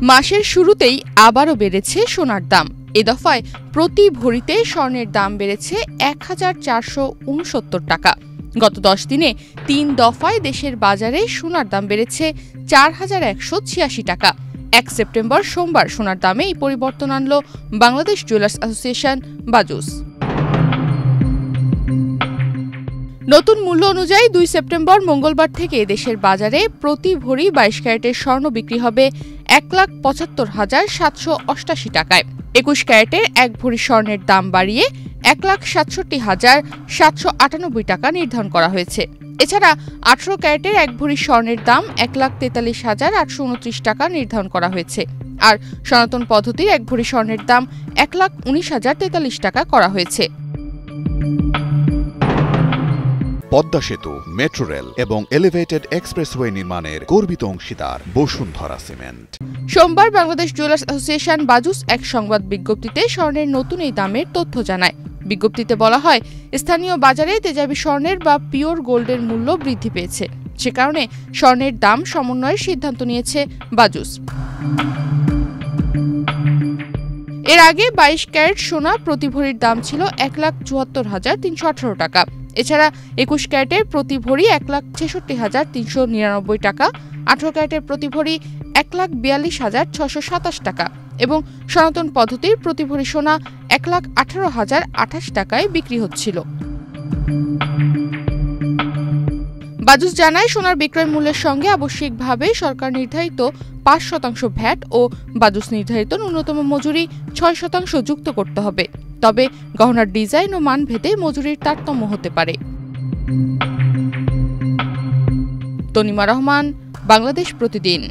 মাসের শুরুতেই আবারও বেড়েছে সোনার দাম। এ দফায় প্রতি ভরিতে স্বর্ণের দাম বেড়েছে ১,৪৬৯ টাকা। গত ১০ দিনে ৩ দফায় দেশের বাজারে সোনার দাম বেড়েছে ৪,১৮৬ টাকা। ১ সেপ্টেম্বর সোমবার সোনার দামে এই পরিবর্তন আনল বাংলাদেশ জুয়েলার্স অ্যাসোসিয়েশন বাজুস। নতুন মূল্য অনুযায়ী ২ সেপ্টেম্বর মঙ্গলবার থেকে দেশের বাজারে প্রতি ভরি ২২ ক্যারেটের স্বর্ণ বিক্রি হবে ১,৭৫,৭৮৮ টাকায়। ২১ ক্যারেটের ১ ভরি স্বর্ণের দাম বাড়িয়ে ১,৬৭,৭৯৮ টাকা নির্ধারণ করা হয়েছে। এছাড়া ১৮ ক্যারেটের ১ ভরি স্বর্ণের দাম ১,৪৩,৮২৯ টাকা নির্ধারণ করা হয়েছে। আর সনাতন পদ্ধতির ১ ভরি স্বর্ণের দাম ১,১৯,০৪৩ টাকা করা হয়েছে। পদ্মা সেতু, মেট্রো রেল এবং এলিভেটেড এক্সপ্রেসওয়ে নির্মাণের গর্বিত অংশীদার বসুন্ধরা সিমেন্ট। সোমবার বাংলাদেশ জুয়েলার্স অ্যাসোসিয়েশন বাজুস এক সংবাদ বিজ্ঞপ্তিতে স্বর্ণের নতুন এই দামের তথ্য জানায়। বিজ্ঞপ্তিতে বলা হয়, স্থানীয় বাজারে তেজাবি স্বর্ণের বা পিওর গোল্ডের মূল্য বৃদ্ধি পেয়েছে। সে কারণে স্বর্ণের দাম সমন্বয়ের সিদ্ধান্ত নিয়েছে বাজুস। এর আগে ২২ ক্যারেট সোনা প্রতি ভরির দাম ছিল ১,৭৪,৩১৮ টাকা। এছাড়া ২১ ক্যারেটের প্রতি ভরি ১,৬৬,৩৯৯ টাকা, ১৮ ক্যারেটের প্রতি ভরি ১,৪২,৬২৭ টাকা এবং সনাতন পদ্ধতির প্রতি ভরি সোনা ১,১৮,০২৮ টাকায় বিক্রি হচ্ছিল। বাজুস জানায়, সোনার বিক্রয় মূল্যের সঙ্গে আবশ্যিকভাবে সরকার নির্ধারিত ৫% ভ্যাট ও বাজুস নির্ধারিত ন্যূনতম মজুরি ৬% যুক্ত করতে হবে। তবে গহনার ডিজাইন ও মান ভেদে মজুরির তারতম্য হতে পারে। তনিমা রহমান, বাংলাদেশ প্রতিদিন।